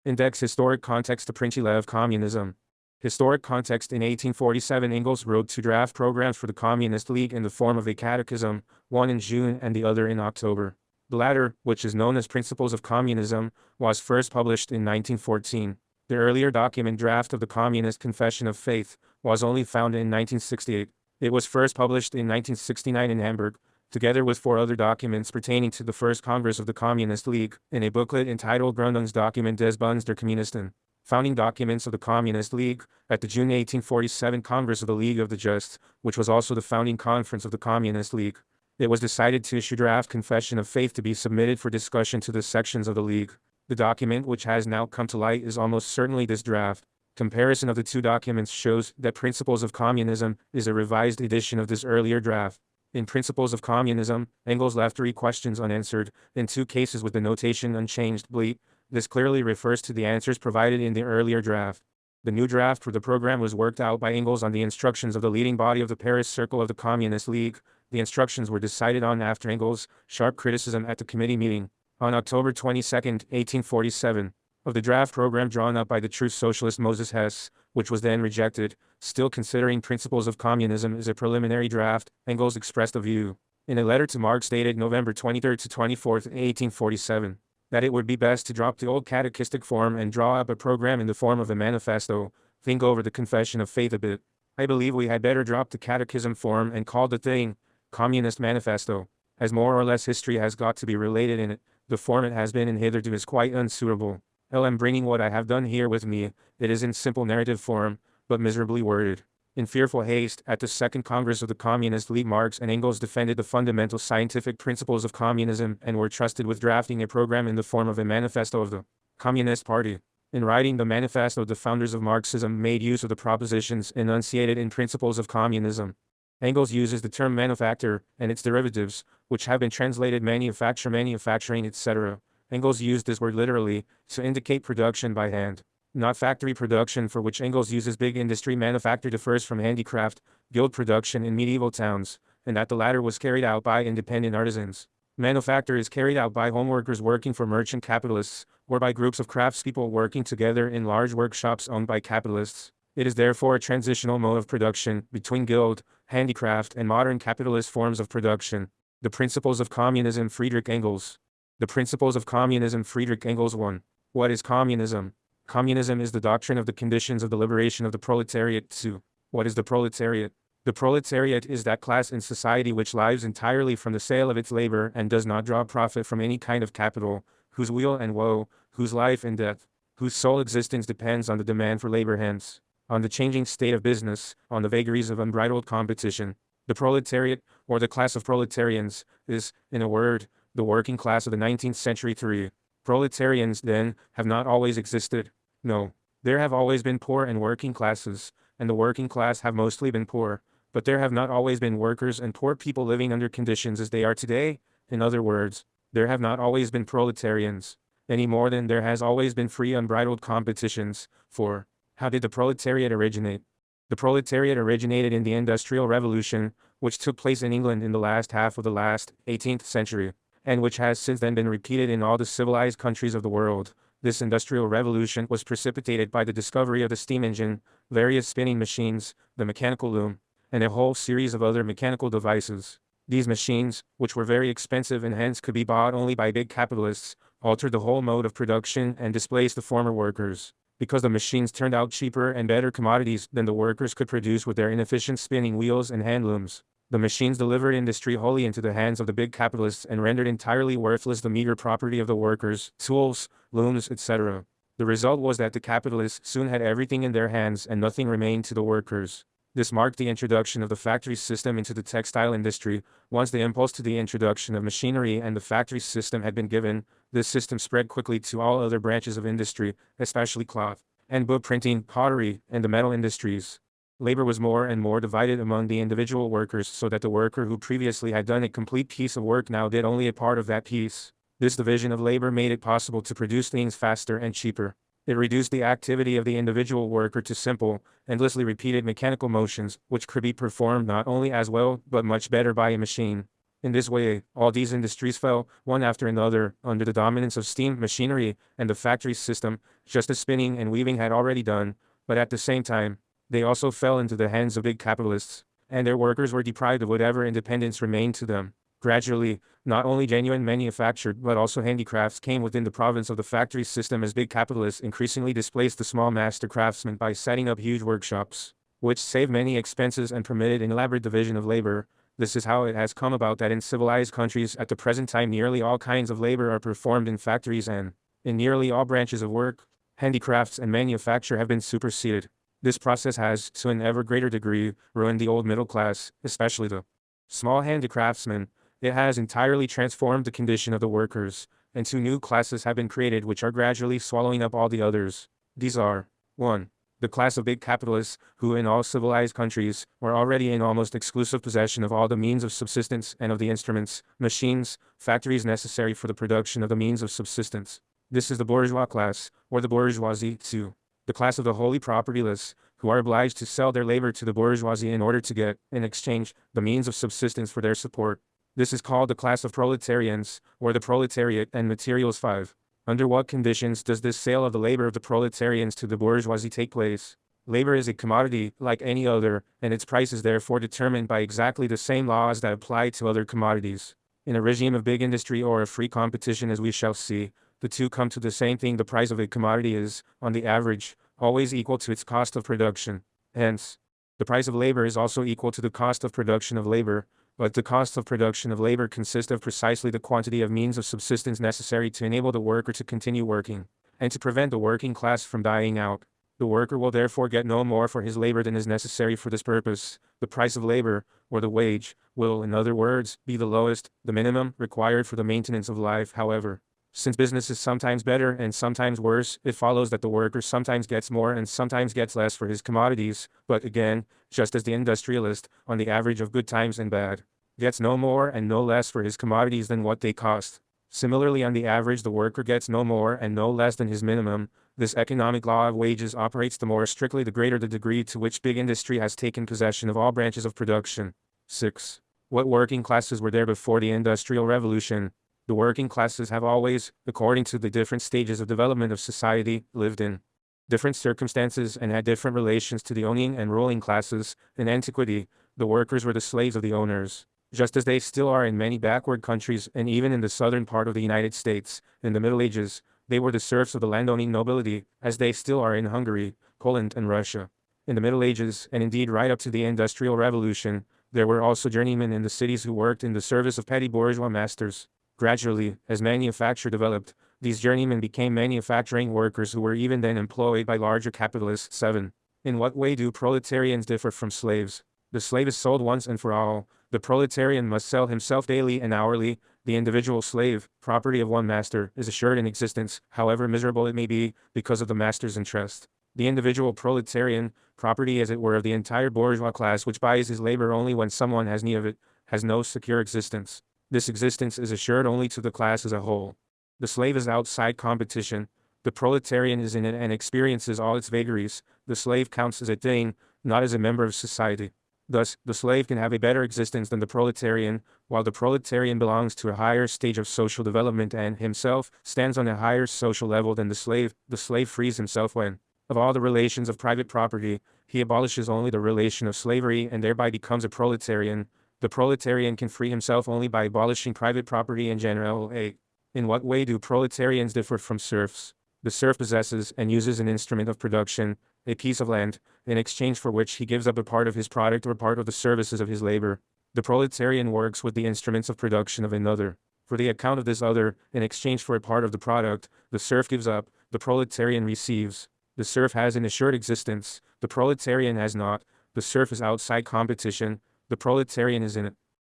Index Historic Context to Principle Communism. Historic context. In 1847 Engels wrote two draft programs for the Communist League in the form of a catechism, one in June and the other in October. The latter, which is known as Principles of Communism, was first published in 1914. The earlier document draft of the Communist Confession of Faith was only found in 1968. It was first published in 1969 in Hamburg, together with four other documents pertaining to the First Congress of the Communist League, in a booklet entitled Gründungsdokument des Bundes der Kommunisten, Founding Documents of the Communist League, at the June 1847 Congress of the League of the Just, which was also the founding conference of the Communist League. It was decided to issue draft Confession of Faith to be submitted for discussion to the sections of the League. The document which has now come to light is almost certainly this draft. Comparison of the two documents shows that Principles of Communism is a revised edition of this earlier draft. In Principles of Communism, Engels left three questions unanswered, in two cases with the notation unchanged bleep. This clearly refers to the answers provided in the earlier draft. The new draft for the program was worked out by Engels on the instructions of the leading body of the Paris Circle of the Communist League. The instructions were decided on after Engels' sharp criticism at the committee meeting, on October 22, 1847, of the draft program drawn up by the true socialist Moses Hess, which was then rejected. Still considering Principles of Communism as a preliminary draft, Engels expressed a view, in a letter to Marx dated November 23 to 24, 1847, that it would be best to drop the old catechistic form and draw up a program in the form of a manifesto. Think over the Confession of Faith a bit. I believe we had better drop the catechism form and call the thing Communist Manifesto, as more or less history has got to be related in it. The form it has been in hitherto is quite unsuitable. I'm bringing what I have done here with me. It is in simple narrative form, but miserably worded. In fearful haste, at the Second Congress of the Communist League, Marx and Engels defended the fundamental scientific principles of communism and were trusted with drafting a program in the form of a manifesto of the Communist Party. In writing the manifesto, the founders of Marxism made use of the propositions enunciated in Principles of Communism. Engels uses the term manufacture and its derivatives, which have been translated manufacture, manufacturing, etc. Engels used this word literally, to indicate production by hand, not factory production, for which Engels uses big industry. Manufacture differs from handicraft, guild production in medieval towns, and that the latter was carried out by independent artisans. Manufacture is carried out by home workers working for merchant capitalists, or by groups of craftspeople working together in large workshops owned by capitalists. It is therefore a transitional mode of production between guild, handicraft, and modern capitalist forms of production. The Principles of Communism. Friedrich Engels. The Principles of Communism. Friedrich Engels. 1. What is communism? Communism is the doctrine of the conditions of the liberation of the proletariat. 2. What is the proletariat? The proletariat is that class in society which lives entirely from the sale of its labor and does not draw profit from any kind of capital, whose weal and woe, whose life and death, whose sole existence depends on the demand for labor, hence, on the changing state of business, on the vagaries of unbridled competition. The proletariat, or the class of proletarians, is, in a word, the working class of the 19th century. 3. Proletarians, then, have not always existed. No, there have always been poor and working classes, and the working class have mostly been poor, but there have not always been workers and poor people living under conditions as they are today. In other words, there have not always been proletarians, any more than there has always been free unbridled competitions. 4. How did the proletariat originate? The proletariat originated in the Industrial Revolution, which took place in England in the last half of the last 18th century, and which has since then been repeated in all the civilized countries of the world. This Industrial Revolution was precipitated by the discovery of the steam engine, various spinning machines, the mechanical loom, and a whole series of other mechanical devices. These machines, which were very expensive and hence could be bought only by big capitalists, altered the whole mode of production and displaced the former workers, because the machines turned out cheaper and better commodities than the workers could produce with their inefficient spinning wheels and hand looms. The machines delivered industry wholly into the hands of the big capitalists and rendered entirely worthless the meager property of the workers, tools, looms, etc. The result was that the capitalists soon had everything in their hands and nothing remained to the workers. This marked the introduction of the factory system into the textile industry. Once the impulse to the introduction of machinery and the factory system had been given, this system spread quickly to all other branches of industry, especially cloth, and book printing, pottery, and the metal industries. Labor was more and more divided among the individual workers, so that the worker who previously had done a complete piece of work now did only a part of that piece. This division of labor made it possible to produce things faster and cheaper. It reduced the activity of the individual worker to simple, endlessly repeated mechanical motions, which could be performed not only as well but much better by a machine. In this way, all these industries fell, one after another, under the dominance of steam machinery and the factory system, just as spinning and weaving had already done, but at the same time, they also fell into the hands of big capitalists, and their workers were deprived of whatever independence remained to them. Gradually, not only genuine manufactured but also handicrafts came within the province of the factory system as big capitalists increasingly displaced the small master craftsmen by setting up huge workshops, which saved many expenses and permitted an elaborate division of labor. This is how it has come about that in civilized countries at the present time nearly all kinds of labor are performed in factories and, in nearly all branches of work, handicrafts and manufacture have been superseded. This process has, to an ever greater degree, ruined the old middle class, especially the small handicraftsmen. It has entirely transformed the condition of the workers, and two new classes have been created which are gradually swallowing up all the others. These are 1. The class of big capitalists, who in all civilized countries, were already in almost exclusive possession of all the means of subsistence and of the instruments, machines, factories necessary for the production of the means of subsistence. This is the bourgeois class, or the bourgeoisie. 2. The class of the wholly propertyless, who are obliged to sell their labor to the bourgeoisie in order to get, in exchange, the means of subsistence for their support. This is called the class of proletarians, or the proletariat, and materials. 5. Under what conditions does this sale of the labor of the proletarians to the bourgeoisie take place? Labor is a commodity, like any other, and its price is therefore determined by exactly the same laws that apply to other commodities. In a regime of big industry or of free competition, as we shall see, the two come to the same thing. The price of a commodity is, on the average, always equal to its cost of production. Hence, the price of labor is also equal to the cost of production of labor. But the cost of production of labor consists of precisely the quantity of means of subsistence necessary to enable the worker to continue working, and to prevent the working class from dying out. The worker will therefore get no more for his labor than is necessary for this purpose. The price of labor, or the wage, will, in other words, be the lowest, the minimum, required for the maintenance of life. However, since business is sometimes better and sometimes worse, it follows that the worker sometimes gets more and sometimes gets less for his commodities, but again, just as the industrialist, on the average of good times and bad, gets no more and no less for his commodities than what they cost. Similarly, on the average, the worker gets no more and no less than his minimum. This economic law of wages operates the more strictly the greater the degree to which big industry has taken possession of all branches of production. 6. What working classes were there before the Industrial Revolution? The working classes have always, according to the different stages of development of society, lived in different circumstances and had different relations to the owning and ruling classes. In antiquity, the workers were the slaves of the owners, just as they still are in many backward countries and even in the southern part of the United States. In the Middle Ages, they were the serfs of the landowning nobility, as they still are in Hungary, Poland, and Russia. In the Middle Ages, and indeed right up to the Industrial Revolution, there were also journeymen in the cities who worked in the service of petty bourgeois masters. Gradually, as manufacture developed, these journeymen became manufacturing workers who were even then employed by larger capitalists. 7. In what way do proletarians differ from slaves? The slave is sold once and for all. The proletarian must sell himself daily and hourly. The individual slave, property of one master, is assured in existence, however miserable it may be, because of the master's interest. The individual proletarian, property as it were of the entire bourgeois class which buys his labor only when someone has need of it, has no secure existence. This existence is assured only to the class as a whole. The slave is outside competition. The proletarian is in it and experiences all its vagaries. The slave counts as a thing, not as a member of society. Thus, the slave can have a better existence than the proletarian, while the proletarian belongs to a higher stage of social development and, himself, stands on a higher social level than the slave. The slave frees himself when, of all the relations of private property, he abolishes only the relation of slavery and thereby becomes a proletarian. The proletarian can free himself only by abolishing private property in general. 8. In what way do proletarians differ from serfs? The serf possesses and uses an instrument of production, a piece of land, in exchange for which he gives up a part of his product or part of the services of his labor. The proletarian works with the instruments of production of another. For the account of this other, in exchange for a part of the product, the serf gives up, the proletarian receives. The serf has an assured existence, the proletarian has not. The serf is outside competition, the proletarian is in it.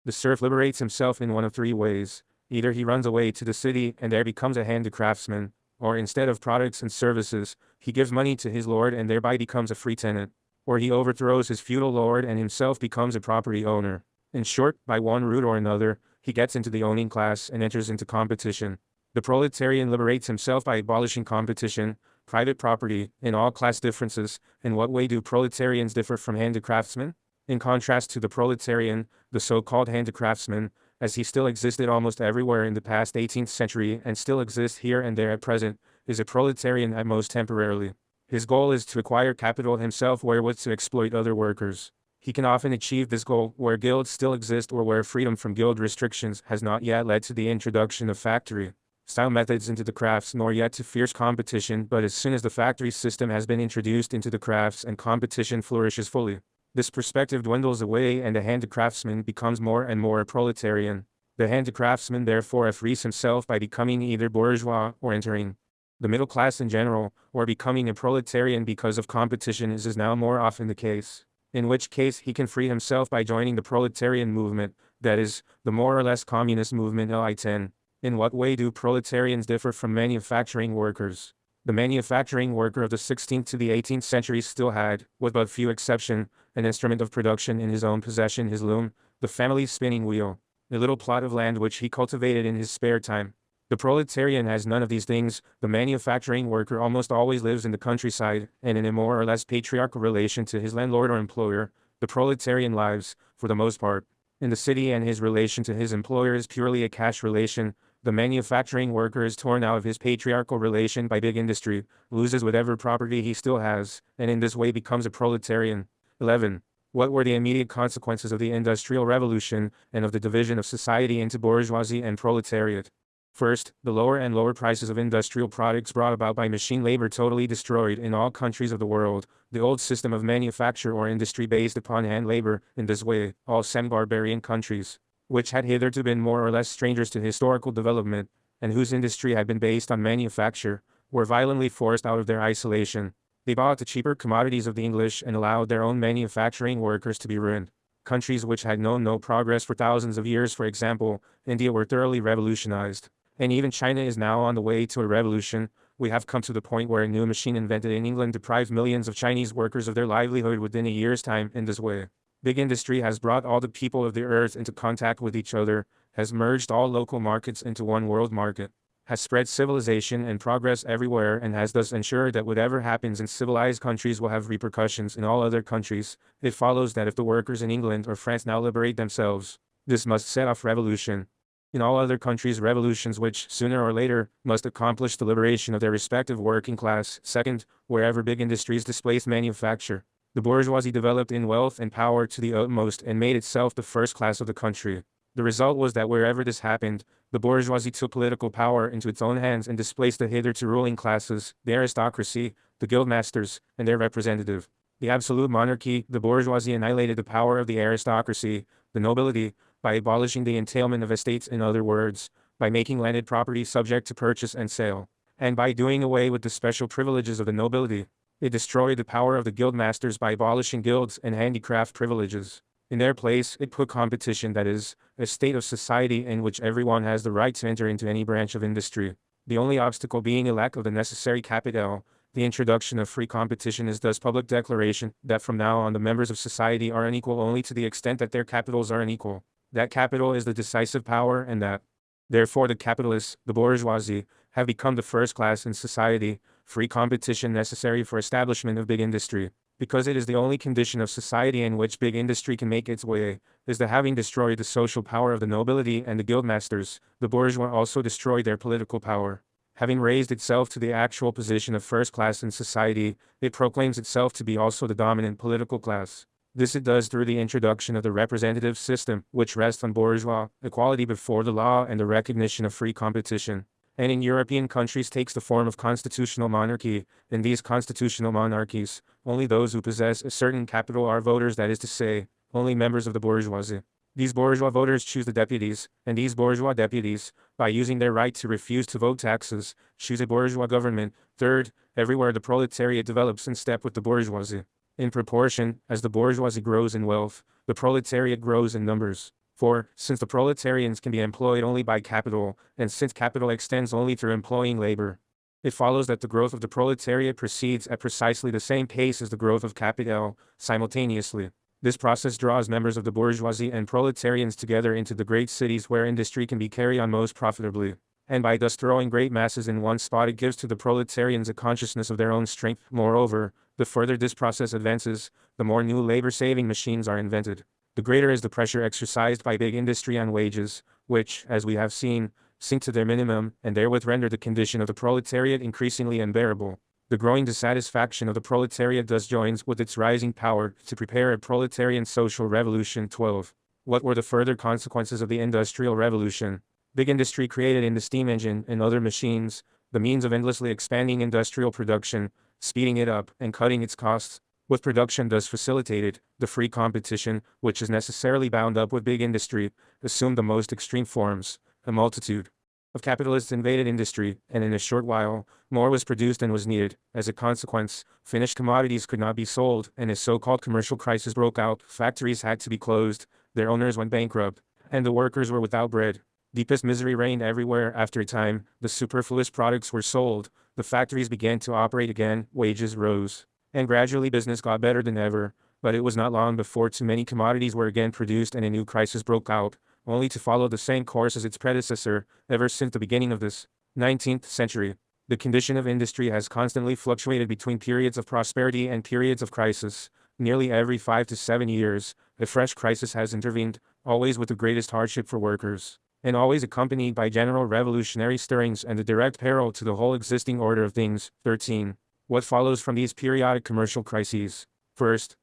The serf liberates himself in one of three ways. Either he runs away to the city and there becomes a handicraftsman, or instead of products and services, he gives money to his lord and thereby becomes a free tenant, or he overthrows his feudal lord and himself becomes a property owner. In short, by one route or another, he gets into the owning class and enters into competition. The proletarian liberates himself by abolishing competition, private property, and all class differences. In what way do proletarians differ from handicraftsmen? In contrast to the proletarian, the so-called handicraftsman, as he still existed almost everywhere in the past 18th century and still exists here and there at present, is a proletarian at most temporarily. His goal is to acquire capital himself wherewith to exploit other workers. He can often achieve this goal where guilds still exist or where freedom from guild restrictions has not yet led to the introduction of factory-style methods into the crafts nor yet to fierce competition, but as soon as the factory system has been introduced into the crafts and competition flourishes fully, this perspective dwindles away and the handicraftsman becomes more and more a proletarian. The handicraftsman therefore frees himself by becoming either bourgeois or entering the middle class in general, or becoming a proletarian because of competition as is now more often the case. In which case he can free himself by joining the proletarian movement, that is, the more or less communist movement L.I.10. In what way do proletarians differ from manufacturing workers? The manufacturing worker of the 16th to the 18th centuries still had, with but few exceptions, an instrument of production in his own possession, his loom, the family's spinning wheel, a little plot of land which he cultivated in his spare time. The proletarian has none of these things. The manufacturing worker almost always lives in the countryside, and in a more or less patriarchal relation to his landlord or employer. The proletarian lives, for the most part, in the city, and his relation to his employer is purely a cash relation. The manufacturing worker is torn out of his patriarchal relation by big industry, loses whatever property he still has, and in this way becomes a proletarian. 11. What were the immediate consequences of the Industrial Revolution, and of the division of society into bourgeoisie and proletariat? First, the lower and lower prices of industrial products brought about by machine labor totally destroyed in all countries of the world the old system of manufacture or industry based upon hand labor. In this way, all semi-barbarian countries, which had hitherto been more or less strangers to historical development, and whose industry had been based on manufacture, were violently forced out of their isolation. They bought the cheaper commodities of the English and allowed their own manufacturing workers to be ruined. Countries which had known no progress for thousands of years, for example, India, were thoroughly revolutionized. And even China is now on the way to a revolution. We have come to the point where a new machine invented in England deprives millions of Chinese workers of their livelihood within a year's time. In this way, big industry has brought all the people of the earth into contact with each other, has merged all local markets into one world market, has spread civilization and progress everywhere, and has thus ensured that whatever happens in civilized countries will have repercussions in all other countries. It follows that if the workers in England or France now liberate themselves, this must set off revolution in all other countries, revolutions which, sooner or later, must accomplish the liberation of their respective working class. Second, wherever big industries displaced manufacture, the bourgeoisie developed in wealth and power to the utmost and made itself the first class of the country. The result was that wherever this happened, the bourgeoisie took political power into its own hands and displaced the hitherto ruling classes, the aristocracy, the guildmasters, and their representative, the absolute monarchy. The bourgeoisie annihilated the power of the aristocracy, the nobility, by abolishing the entailment of estates, in other words, by making landed property subject to purchase and sale, and by doing away with the special privileges of the nobility. It destroyed the power of the guildmasters by abolishing guilds and handicraft privileges. In their place, it put competition, that is, a state of society in which everyone has the right to enter into any branch of industry, the only obstacle being a lack of the necessary capital. The introduction of free competition is thus public declaration that from now on the members of society are unequal only to the extent that their capitals are unequal. That capital is the decisive power, and that, therefore, the capitalists, the bourgeoisie, have become the first class in society. Free competition necessary for establishment of big industry, because it is the only condition of society in which big industry can make its way, is the having destroyed the social power of the nobility and the guildmasters, the bourgeois also destroyed their political power. Having raised itself to the actual position of first class in society, it proclaims itself to be also the dominant political class. This it does through the introduction of the representative system, which rests on bourgeois equality before the law and the recognition of free competition, and in European countries takes the form of constitutional monarchy. In these constitutional monarchies, only those who possess a certain capital are voters, that is to say, only members of the bourgeoisie. These bourgeois voters choose the deputies, and these bourgeois deputies, by using their right to refuse to vote taxes, choose a bourgeois government. Third, everywhere the proletariat develops in step with the bourgeoisie. In proportion as the bourgeoisie grows in wealth, the proletariat grows in numbers. For, since the proletarians can be employed only by capital, and since capital extends only through employing labor, it follows that the growth of the proletariat proceeds at precisely the same pace as the growth of capital, simultaneously. This process draws members of the bourgeoisie and proletarians together into the great cities where industry can be carried on most profitably, and by thus throwing great masses in one spot, it gives to the proletarians a consciousness of their own strength. Moreover, the further this process advances, the more new labor-saving machines are invented. the greater is the pressure exercised by big industry on wages, which, as we have seen, sink to their minimum and therewith render the condition of the proletariat increasingly unbearable. The growing dissatisfaction of the proletariat thus joins with its rising power to prepare a proletarian social revolution. 12. What were the further consequences of the Industrial Revolution? Big industry created in the steam engine and other machines the means of endlessly expanding industrial production, speeding it up, and cutting its costs. With production thus facilitated, the free competition, which is necessarily bound up with big industry, assumed the most extreme forms. A multitude of capitalists invaded industry, and in a short while, more was produced than was needed. As a consequence, finished commodities could not be sold, and a so-called commercial crisis broke out. Factories had to be closed, their owners went bankrupt, and the workers were without bread. Deepest misery reigned everywhere. After a time, the superfluous products were sold, the factories began to operate again, wages rose, and gradually business got better than ever. But it was not long before too many commodities were again produced and a new crisis broke out, only to follow the same course as its predecessor. Ever since the beginning of this 19th century, the condition of industry has constantly fluctuated between periods of prosperity and periods of crisis. Nearly every 5 to 7 years, a fresh crisis has intervened, always with the greatest hardship for workers, and always accompanied by general revolutionary stirrings and the direct peril to the whole existing order of things. 13. What follows from these periodic commercial crises? First,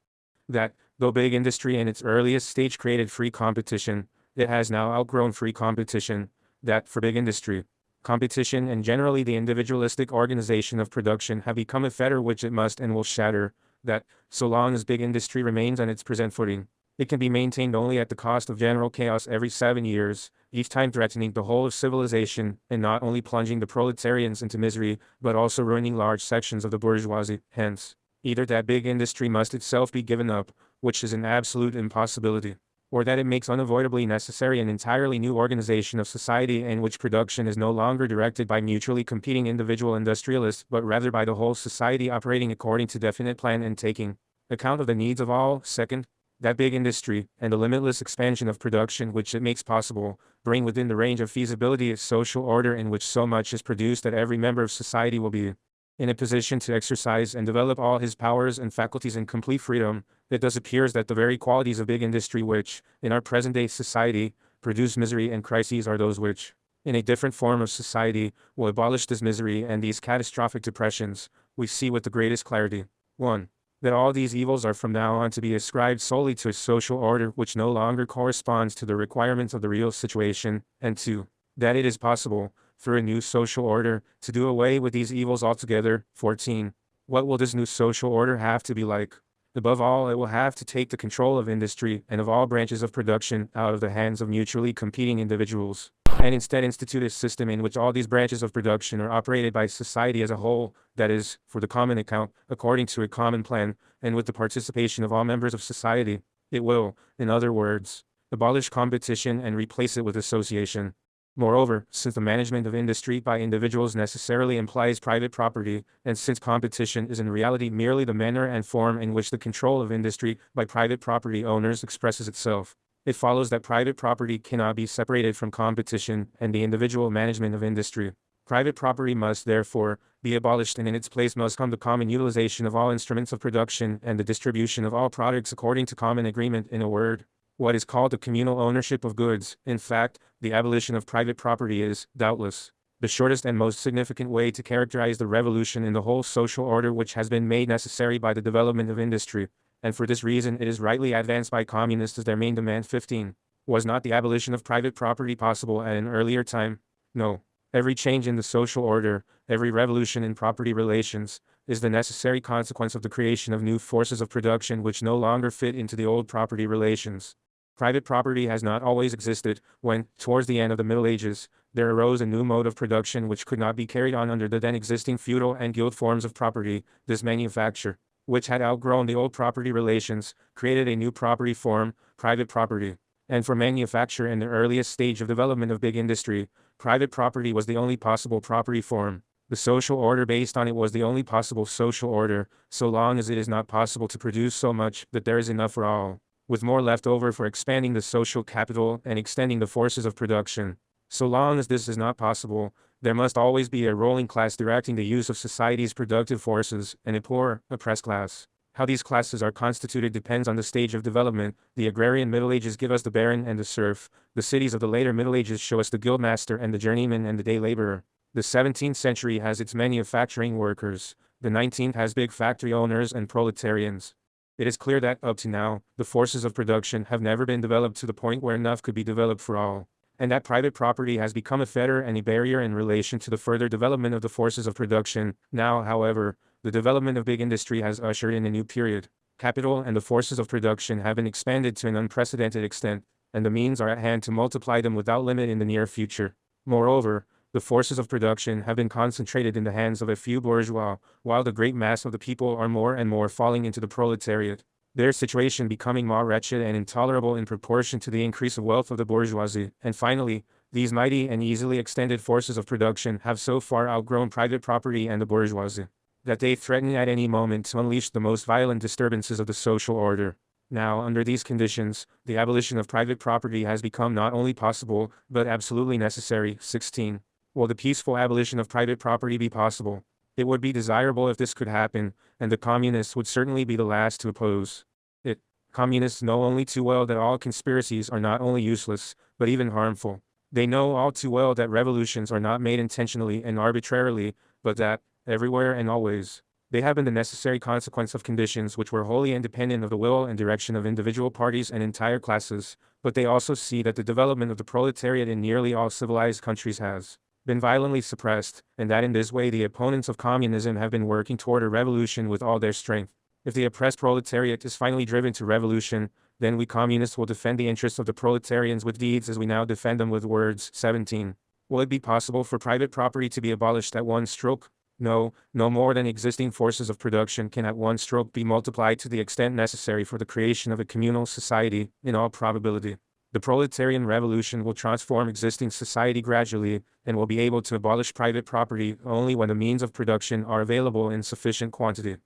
that, though big industry in its earliest stage created free competition, it has now outgrown free competition. That, for big industry, competition and generally the individualistic organization of production have become a fetter which it must and will shatter. That, so long as big industry remains on its present footing, it can be maintained only at the cost of general chaos every 7 years, each time threatening the whole of civilization, and not only plunging the proletarians into misery, but also ruining large sections of the bourgeoisie. Hence, either that big industry must itself be given up, which is an absolute impossibility, or that it makes unavoidably necessary an entirely new organization of society in which production is no longer directed by mutually competing individual industrialists, but rather by the whole society operating according to definite plan and taking account of the needs of all. Second, that big industry, and the limitless expansion of production which it makes possible, bring within the range of feasibility a social order in which so much is produced that every member of society will be in a position to exercise and develop all his powers and faculties in complete freedom. It thus appears that the very qualities of big industry which, in our present-day society, produce misery and crises are those which, in a different form of society, will abolish this misery and these catastrophic depressions. We see with the greatest clarity. 1. That all these evils are from now on to be ascribed solely to a social order which no longer corresponds to the requirements of the real situation, and 2. That it is possible, through a new social order, to do away with these evils altogether. 14. What will this new social order have to be like? Above all, it will have to take the control of industry and of all branches of production out of the hands of mutually competing individuals, and instead institute a system in which all these branches of production are operated by society as a whole, that is, for the common account, according to a common plan, and with the participation of all members of society. It will, in other words, abolish competition and replace it with association. Moreover, since the management of industry by individuals necessarily implies private property, and since competition is in reality merely the manner and form in which the control of industry by private property owners expresses itself, it follows that private property cannot be separated from competition and the individual management of industry. Private property must, therefore, be abolished, and in its place must come the common utilization of all instruments of production and the distribution of all products according to common agreement. In a word, what is called the communal ownership of goods. In fact, the abolition of private property is, doubtless, the shortest and most significant way to characterize the revolution in the whole social order which has been made necessary by the development of industry, and for this reason it is rightly advanced by communists as their main demand. 15. Was not the abolition of private property possible at an earlier time? No. Every change in the social order, every revolution in property relations, is the necessary consequence of the creation of new forces of production which no longer fit into the old property relations. Private property has not always existed. When, towards the end of the Middle Ages, there arose a new mode of production which could not be carried on under the then existing feudal and guild forms of property, this manufacture, which had outgrown the old property relations, created a new property form, private property. And for manufacture in the earliest stage of development of big industry, private property was the only possible property form. The social order based on it was the only possible social order, so long as it is not possible to produce so much that there is enough for all, with more left over for expanding the social capital and extending the forces of production. So long as this is not possible, there must always be a ruling class directing the use of society's productive forces, and a poor, oppressed class, How these classes are constituted depends on the stage of development. The agrarian Middle Ages give us the baron and the serf. The cities of the later Middle Ages show us the guildmaster and the journeyman and the day laborer. The 17th century has its manufacturing workers. The 19th has big factory owners and proletarians. It is clear that, up to now, the forces of production have never been developed to the point where enough could be developed for all, and that private property has become a fetter and a barrier in relation to the further development of the forces of production. Now, however, the development of big industry has ushered in a new period. Capital and the forces of production have been expanded to an unprecedented extent, and the means are at hand to multiply them without limit in the near future. Moreover, the forces of production have been concentrated in the hands of a few bourgeois, while the great mass of the people are more and more falling into the proletariat, their situation becoming more wretched and intolerable in proportion to the increase of wealth of the bourgeoisie. And finally, these mighty and easily extended forces of production have so far outgrown private property and the bourgeoisie, that they threaten at any moment to unleash the most violent disturbances of the social order. Now, under these conditions, the abolition of private property has become not only possible, but absolutely necessary. 16. Will the peaceful abolition of private property be possible? It would be desirable if this could happen, and the communists would certainly be the last to oppose it. Communists know only too well that all conspiracies are not only useless, but even harmful. They know all too well that revolutions are not made intentionally and arbitrarily, but that, everywhere and always, they have been the necessary consequence of conditions which were wholly independent of the will and direction of individual parties and entire classes. But they also see that the development of the proletariat in nearly all civilized countries has been violently suppressed, and that in this way the opponents of communism have been working toward a revolution with all their strength. If the oppressed proletariat is finally driven to revolution, then we communists will defend the interests of the proletarians with deeds as we now defend them with words. 17. Will it be possible for private property to be abolished at one stroke? No, no more than existing forces of production can at one stroke be multiplied to the extent necessary for the creation of a communal society. In all probability, the proletarian revolution will transform existing society gradually, and will be able to abolish private property only when the means of production are available in sufficient quantity.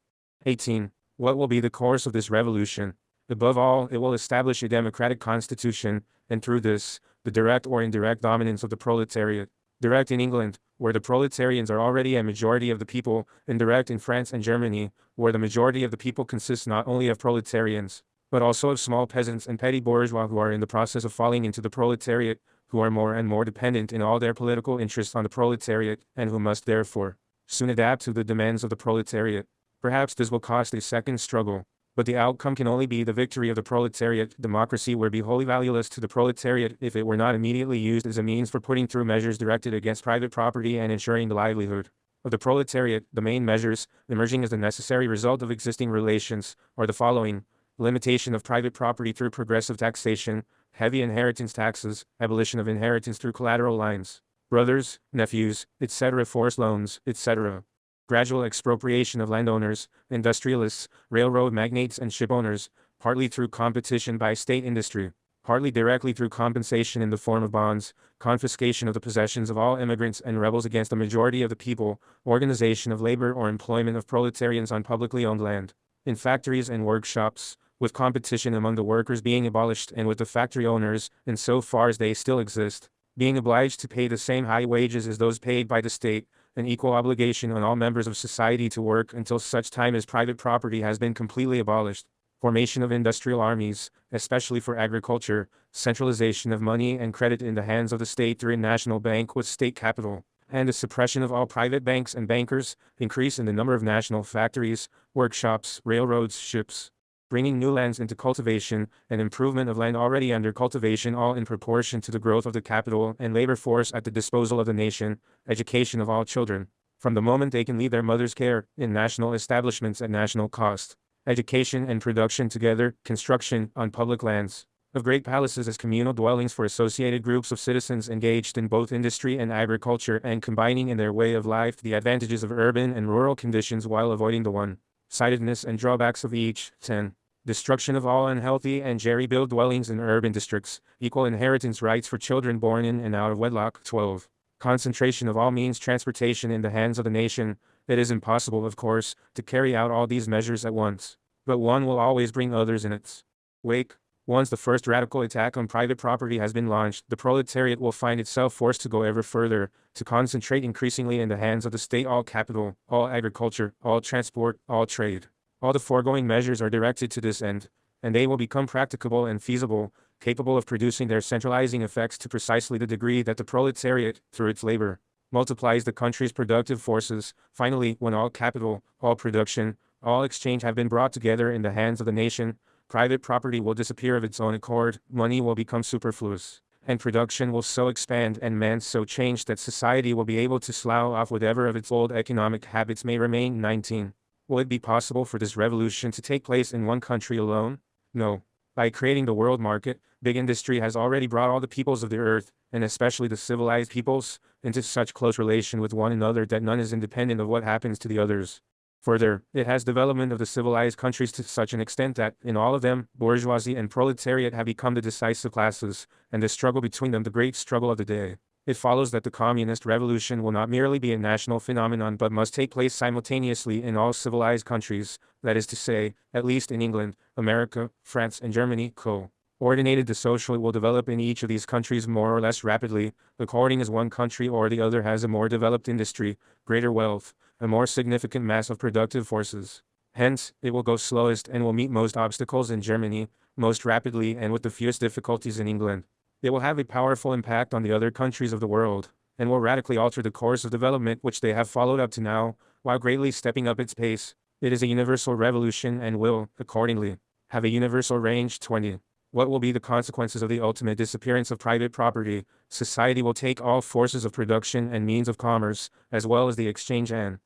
18. What will be the course of this revolution? Above all, it will establish a democratic constitution, and through this, the direct or indirect dominance of the proletariat. Direct in England, where the proletarians are already a majority of the people; indirect in France and Germany, where the majority of the people consists not only of proletarians, but also of small peasants and petty bourgeois who are in the process of falling into the proletariat, who are more and more dependent in all their political interests on the proletariat, and who must therefore soon adapt to the demands of the proletariat. Perhaps this will cost a second struggle, but the outcome can only be the victory of the proletariat. Democracy would be wholly valueless to the proletariat if it were not immediately used as a means for putting through measures directed against private property and ensuring the livelihood of the proletariat. The main measures, emerging as the necessary result of existing relations, are the following: limitation of private property through progressive taxation, heavy inheritance taxes, abolition of inheritance through collateral lines, brothers, nephews, etc., forced loans, etc. Gradual expropriation of landowners, industrialists, railroad magnates and ship owners, partly through competition by state industry, partly directly through compensation in the form of bonds, confiscation of the possessions of all immigrants and rebels against the majority of the people, organization of labor or employment of proletarians on publicly owned land, in factories and workshops, with competition among the workers being abolished and with the factory owners, in so far as they still exist, being obliged to pay the same high wages as those paid by the state, an equal obligation on all members of society to work until such time as private property has been completely abolished, formation of industrial armies, especially for agriculture, centralization of money and credit in the hands of the state through a national bank with state capital, and the suppression of all private banks and bankers, increase in the number of national factories, workshops, railroads, ships, bringing new lands into cultivation, and improvement of land already under cultivation, all in proportion to the growth of the capital and labor force at the disposal of the nation, education of all children, from the moment they can leave their mother's care, in national establishments at national cost, education and production together, construction, on public lands, of great palaces as communal dwellings for associated groups of citizens engaged in both industry and agriculture and combining in their way of life the advantages of urban and rural conditions while avoiding the one-sidedness and drawbacks of each. 10. Destruction of all unhealthy and jerry-built dwellings in urban districts, equal inheritance rights for children born in and out of wedlock. 12. Concentration of all means transportation in the hands of the nation. It is impossible, of course, to carry out all these measures at once, but one will always bring others in its wake. Once the first radical attack on private property has been launched, the proletariat will find itself forced to go ever further, to concentrate increasingly in the hands of the state all capital, all agriculture, all transport, all trade, All the foregoing measures are directed to this end, and they will become practicable and feasible, capable of producing their centralizing effects to precisely the degree that the proletariat, through its labor, multiplies the country's productive forces. Finally, when all capital, all production, all exchange have been brought together in the hands of the nation, private property will disappear of its own accord, money will become superfluous, and production will so expand and man so change that society will be able to slough off whatever of its old economic habits may remain. 19. Will it be possible for this revolution to take place in one country alone? No. By creating the world market, big industry has already brought all the peoples of the earth, and especially the civilized peoples, into such close relation with one another that none is independent of what happens to the others. Further, it has development of the civilized countries to such an extent that, in all of them, bourgeoisie and proletariat have become the decisive classes, and the struggle between them the great struggle of the day. It follows that the communist revolution will not merely be a national phenomenon but must take place simultaneously in all civilized countries, that is to say, at least in England, America, France and Germany. Co-ordinated the social will develop in each of these countries more or less rapidly, according as one country or the other has a more developed industry, greater wealth, a more significant mass of productive forces. Hence, it will go slowest and will meet most obstacles in Germany, most rapidly and with the fewest difficulties in England. It will have a powerful impact on the other countries of the world, and will radically alter the course of development which they have followed up to now, while greatly stepping up its pace. It is a universal revolution and will, accordingly, have a universal range. 20. What will be the consequences of the ultimate disappearance of private property? Society will take all forces of production and means of commerce, as well as the exchange and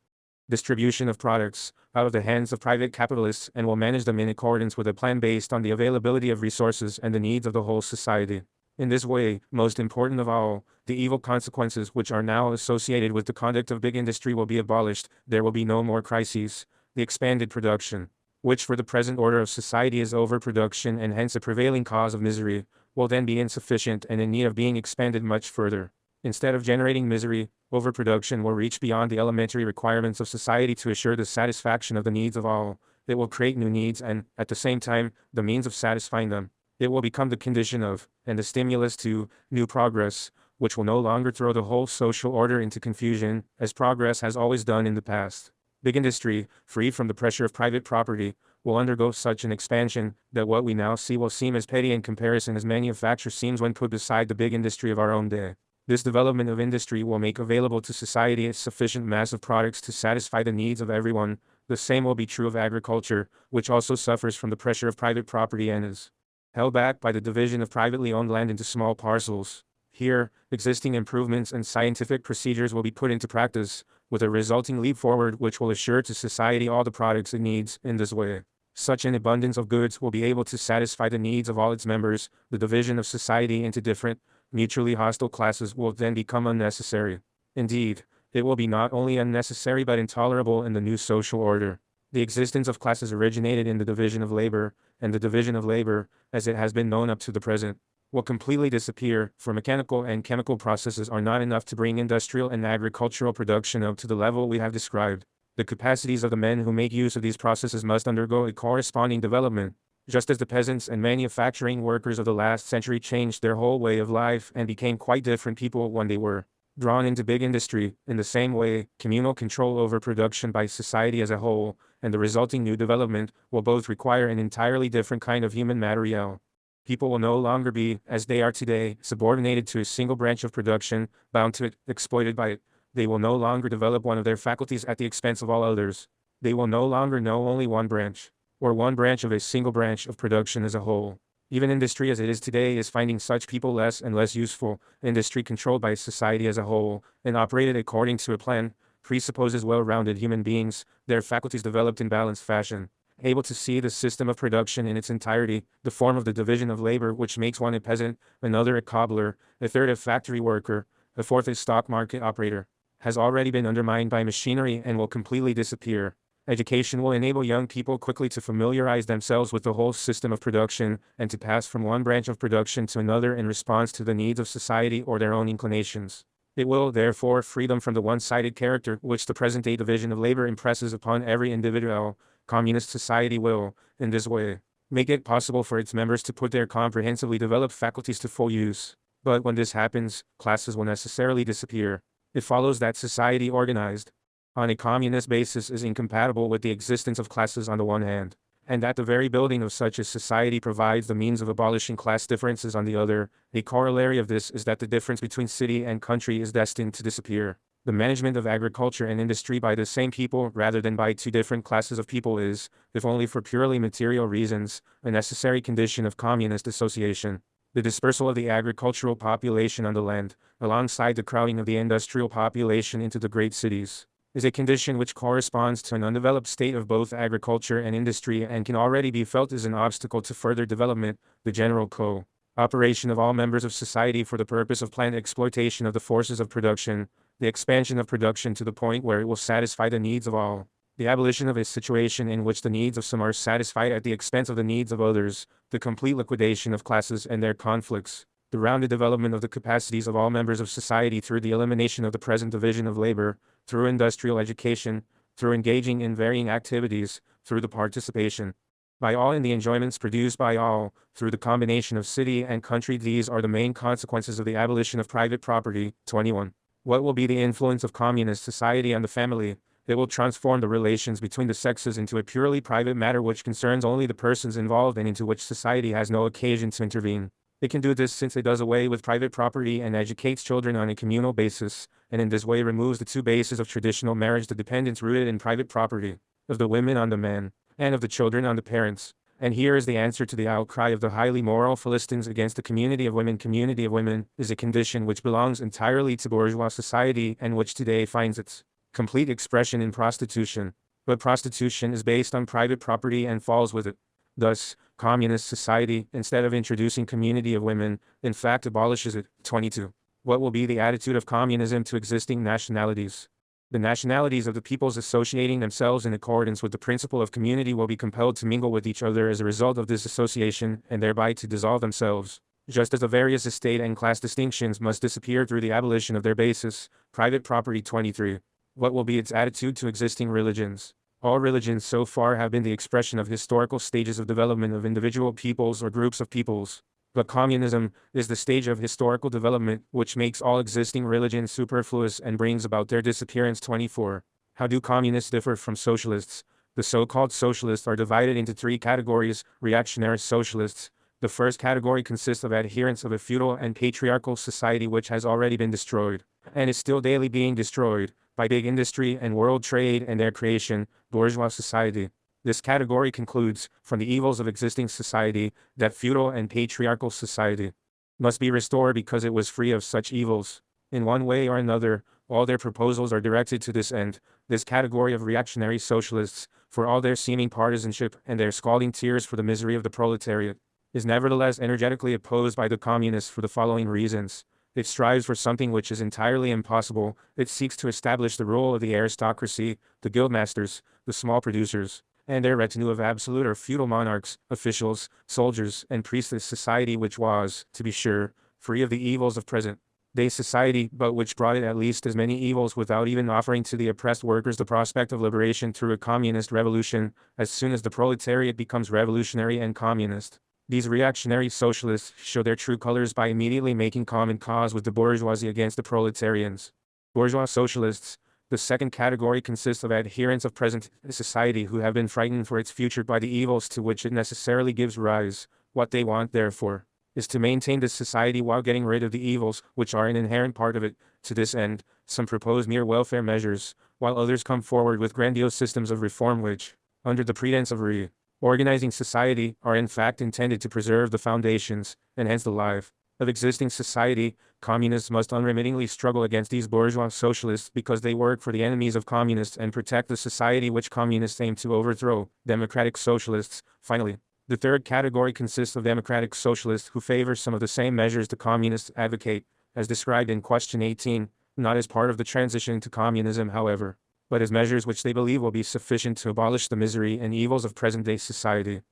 distribution of products, out of the hands of private capitalists and will manage them in accordance with a plan based on the availability of resources and the needs of the whole society. In this way, most important of all, the evil consequences which are now associated with the conduct of big industry will be abolished. There will be no more crises. The expanded production, which for the present order of society is overproduction and hence a prevailing cause of misery, will then be insufficient and in need of being expanded much further. Instead of generating misery, overproduction will reach beyond the elementary requirements of society to assure the satisfaction of the needs of all. It will create new needs and, at the same time, the means of satisfying them. It will become the condition of, and the stimulus to, new progress, which will no longer throw the whole social order into confusion, as progress has always done in the past. Big industry, free from the pressure of private property, will undergo such an expansion, that what we now see will seem as petty in comparison as manufacture seems when put beside the big industry of our own day. This development of industry will make available to society a sufficient mass of products to satisfy the needs of everyone. The same will be true of agriculture, which also suffers from the pressure of private property and is held back by the division of privately owned land into small parcels. Here, existing improvements and scientific procedures will be put into practice, with a resulting leap forward which will assure to society all the products it needs. In this way, such an abundance of goods will be able to satisfy the needs of all its members. The division of society into different, mutually hostile classes will then become unnecessary. Indeed, it will be not only unnecessary but intolerable in the new social order. The existence of classes originated in the division of labor, and the division of labor, as it has been known up to the present, will completely disappear, for mechanical and chemical processes are not enough to bring industrial and agricultural production up to the level we have described. The capacities of the men who make use of these processes must undergo a corresponding development. Just as the peasants and manufacturing workers of the last century changed their whole way of life and became quite different people when they were drawn into big industry, in the same way, communal control over production by society as a whole, and the resulting new development, will both require an entirely different kind of human material. People will no longer be, as they are today, subordinated to a single branch of production, bound to it, exploited by it. They will no longer develop one of their faculties at the expense of all others. They will no longer know only one branch, or one branch of a single branch of production as a whole. Even industry as it is today is finding such people less and less useful. Industry controlled by society as a whole, and operated according to a plan, presupposes well-rounded human beings, their faculties developed in balanced fashion, able to see the system of production in its entirety, the form of the division of labor which makes one a peasant, another a cobbler, a third a factory worker, a fourth a stock market operator, has already been undermined by machinery and will completely disappear. Education will enable young people quickly to familiarize themselves with the whole system of production, and to pass from one branch of production to another in response to the needs of society or their own inclinations. It will, therefore, free them from the one-sided character which the present-day division of labor impresses upon every individual. Communist society will, in this way, make it possible for its members to put their comprehensively developed faculties to full use. But when this happens, classes will necessarily disappear. It follows that society organized on a communist basis is incompatible with the existence of classes on the one hand, and that the very building of such a society provides the means of abolishing class differences on the other. A corollary of this is that the difference between city and country is destined to disappear. The management of agriculture and industry by the same people rather than by two different classes of people is, if only for purely material reasons, a necessary condition of communist association. The dispersal of the agricultural population on the land, alongside the crowding of the industrial population into the great cities, is a condition which corresponds to an undeveloped state of both agriculture and industry and can already be felt as an obstacle to further development. The general co-operation of all members of society for the purpose of planned exploitation of the forces of production, the expansion of production to the point where it will satisfy the needs of all, the abolition of a situation in which the needs of some are satisfied at the expense of the needs of others, the complete liquidation of classes and their conflicts, the rounded development of the capacities of all members of society through the elimination of the present division of labor, through industrial education, through engaging in varying activities, through the participation by all in the enjoyments produced by all, through the combination of city and country. These are the main consequences of the abolition of private property. 21. What will be the influence of communist society on the family? It will transform the relations between the sexes into a purely private matter which concerns only the persons involved and into which society has no occasion to intervene. It can do this since it does away with private property and educates children on a communal basis, and in this way removes the two bases of traditional marriage, the dependence rooted in private property, of the women on the men, and of the children on the parents. And here is the answer to the outcry of the highly moral Philistines against the community of women. Community of women is a condition which belongs entirely to bourgeois society and which today finds its complete expression in prostitution. But prostitution is based on private property and falls with it. Thus, communist society, instead of introducing community of women, in fact abolishes it. 22. What will be the attitude of communism to existing nationalities? The nationalities of the peoples associating themselves in accordance with the principle of community will be compelled to mingle with each other as a result of this association, and thereby to dissolve themselves, just as the various estate and class distinctions must disappear through the abolition of their basis, private property. 23. What will be its attitude to existing religions? All religions so far have been the expression of historical stages of development of individual peoples or groups of peoples. But communism is the stage of historical development which makes all existing religions superfluous and brings about their disappearance. 24. How do communists differ from socialists? The so-called socialists are divided into three categories. Reactionary socialists. The first category consists of adherents of a feudal and patriarchal society which has already been destroyed, and is still daily being destroyed, by big industry and world trade and their creation, bourgeois society. This category concludes, from the evils of existing society, that feudal and patriarchal society must be restored because it was free of such evils. In one way or another, all their proposals are directed to this end. This category of reactionary socialists, for all their seeming partisanship and their scalding tears for the misery of the proletariat, is nevertheless energetically opposed by the communists for the following reasons. It strives for something which is entirely impossible. It seeks to establish the rule of the aristocracy, the guildmasters, the small producers, and their retinue of absolute or feudal monarchs, officials, soldiers, and priests. A society which was, to be sure, free of the evils of present-day society, but which brought it at least as many evils without even offering to the oppressed workers the prospect of liberation through a communist revolution. As soon as the proletariat becomes revolutionary and communist, these reactionary socialists show their true colors by immediately making common cause with the bourgeoisie against the proletarians. Bourgeois socialists. The second category consists of adherents of present society who have been frightened for its future by the evils to which it necessarily gives rise. What they want, therefore, is to maintain this society while getting rid of the evils which are an inherent part of it. To this end, some propose mere welfare measures, while others come forward with grandiose systems of reform which, under the pretense of reorganizing society, are in fact intended to preserve the foundations, and hence the life, of existing society. Communists must unremittingly struggle against these bourgeois socialists because they work for the enemies of communists and protect the society which communists aim to overthrow. Democratic socialists. Finally, the third category consists of democratic socialists who favor some of the same measures the communists advocate, as described in question 18, not as part of the transition to communism, however, but as measures which they believe will be sufficient to abolish the misery and evils of present-day society.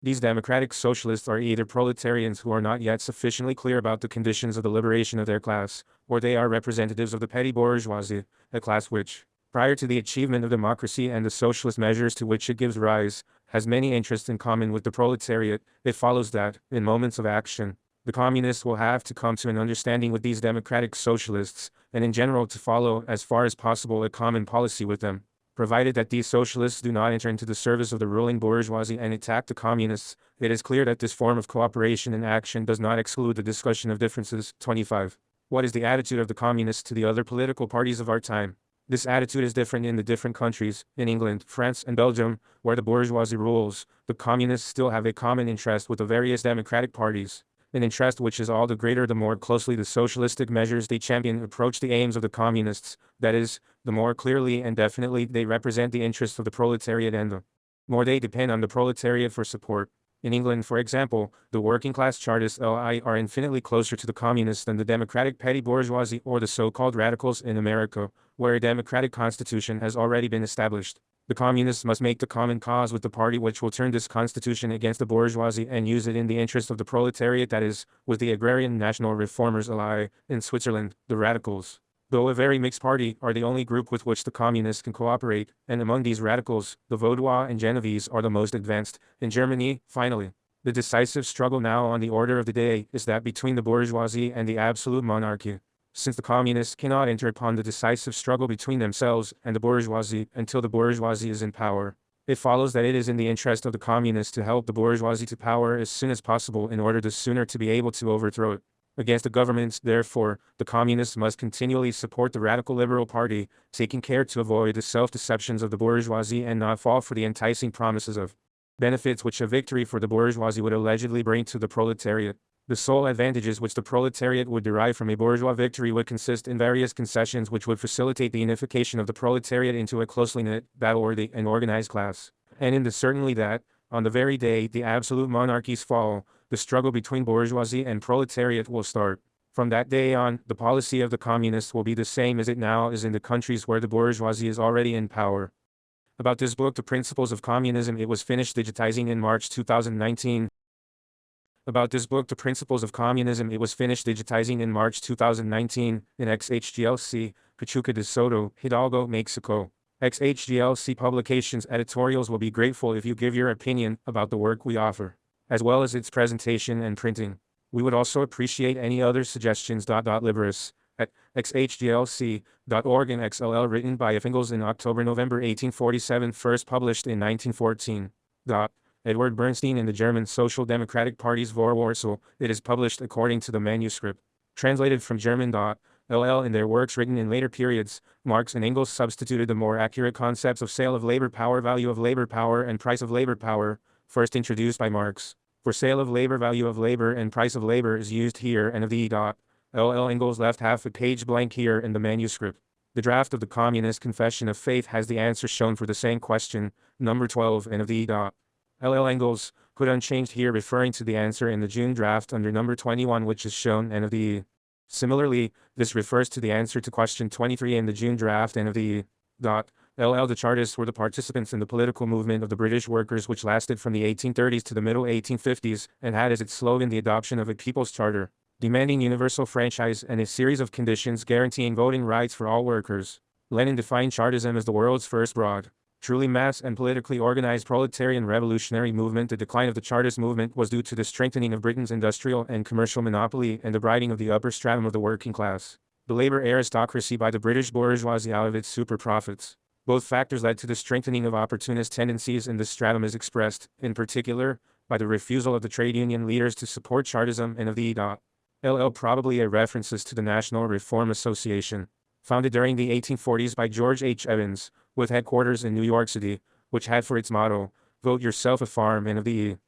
These democratic socialists are either proletarians who are not yet sufficiently clear about the conditions of the liberation of their class, or they are representatives of the petty bourgeoisie, a class which, prior to the achievement of democracy and the socialist measures to which it gives rise, has many interests in common with the proletariat. It follows that, in moments of action, The communists will have to come to an understanding with these democratic socialists, and in general to follow as far as possible a common policy with them. Provided that these socialists do not enter into the service of the ruling bourgeoisie and attack the communists, it is clear that this form of cooperation and action does not exclude the discussion of differences. 25. What is the attitude of the communists to the other political parties of our time? This attitude is different in the different countries. In England, France, and Belgium, where the bourgeoisie rules, the communists still have a common interest with the various democratic parties. An interest which is all the greater the more closely the socialistic measures they champion approach the aims of the communists, that is, the more clearly and definitely they represent the interests of the proletariat and the more they depend on the proletariat for support. In England, for example, the working-class Chartists are infinitely closer to the communists than the democratic petty bourgeoisie or the so-called radicals in America, where a democratic constitution has already been established. The communists must make the common cause with the party which will turn this constitution against the bourgeoisie and use it in the interest of the proletariat, that is, with the agrarian national reformers in Switzerland, the radicals, though a very mixed party, are the only group with which the communists can cooperate, and among these radicals, the Vaudois and Genevese are the most advanced. In Germany, finally, the decisive struggle now on the order of the day is that between the bourgeoisie and the absolute monarchy. Since the communists cannot enter upon the decisive struggle between themselves and the bourgeoisie until the bourgeoisie is in power, it follows that it is in the interest of the communists to help the bourgeoisie to power as soon as possible in order the sooner to be able to overthrow it. Against the governments, therefore, the communists must continually support the radical liberal party, taking care to avoid the self-deceptions of the bourgeoisie and not fall for the enticing promises of benefits which a victory for the bourgeoisie would allegedly bring to the proletariat. The sole advantages which the proletariat would derive from a bourgeois victory would consist in various concessions which would facilitate the unification of the proletariat into a closely knit, battle-worthy, and organized class. And in the certainty that, on the very day the absolute monarchies fall, the struggle between bourgeoisie and proletariat will start. From that day on, the policy of the communists will be the same as it now is in the countries where the bourgeoisie is already in power. About this book, The Principles of Communism, it was finished digitizing in March 2019. About this book, The Principles of Communism, it was finished digitizing in March 2019, in XHGLC, Pachuca de Soto, Hidalgo, Mexico. XHGLC Publications editorials will be grateful if you give your opinion about the work we offer, as well as its presentation and printing. We would also appreciate any other suggestions. Liberis at xhglc.org and XLL, written by Engels in October-November 1847, first published in 1914. Edward Bernstein in the German Social Democratic Party's Vorwurzel. It is published according to the manuscript. Translated from German. LL. In their works written in later periods, Marx and Engels substituted the more accurate concepts of sale of labor power, value of labor power, and price of labor power, first introduced by Marx, for sale of labor, value of labor, and price of labor is used here and of the LL. Engels left half a page blank here in the manuscript. The draft of the Communist Confession of Faith has the answer shown for the same question, number 12, and of the LL. Engels, put unchanged here, referring to the answer in the June draft under number 21, which is shown, and of the Similarly, this refers to the answer to question 23 in the June draft and of the LL. The Chartists were the participants in the political movement of the British workers which lasted from the 1830s to the middle 1850s, and had as its slogan the adoption of a People's Charter, demanding universal franchise and a series of conditions guaranteeing voting rights for all workers. Lenin defined Chartism as the world's first broad, truly mass and politically organized proletarian revolutionary movement. The decline of the Chartist movement was due to the strengthening of Britain's industrial and commercial monopoly and the briding of the upper stratum of the working class, the labor aristocracy, by the British bourgeoisie out of its super profits. Both factors led to the strengthening of opportunist tendencies in this stratum, as expressed, in particular, by the refusal of the trade union leaders to support Chartism, and of the LL. Probably a references to the National Reform Association, founded during the 1840s by George H. Evans, with headquarters in New York City, which had for its motto, "Vote yourself a farm," and of the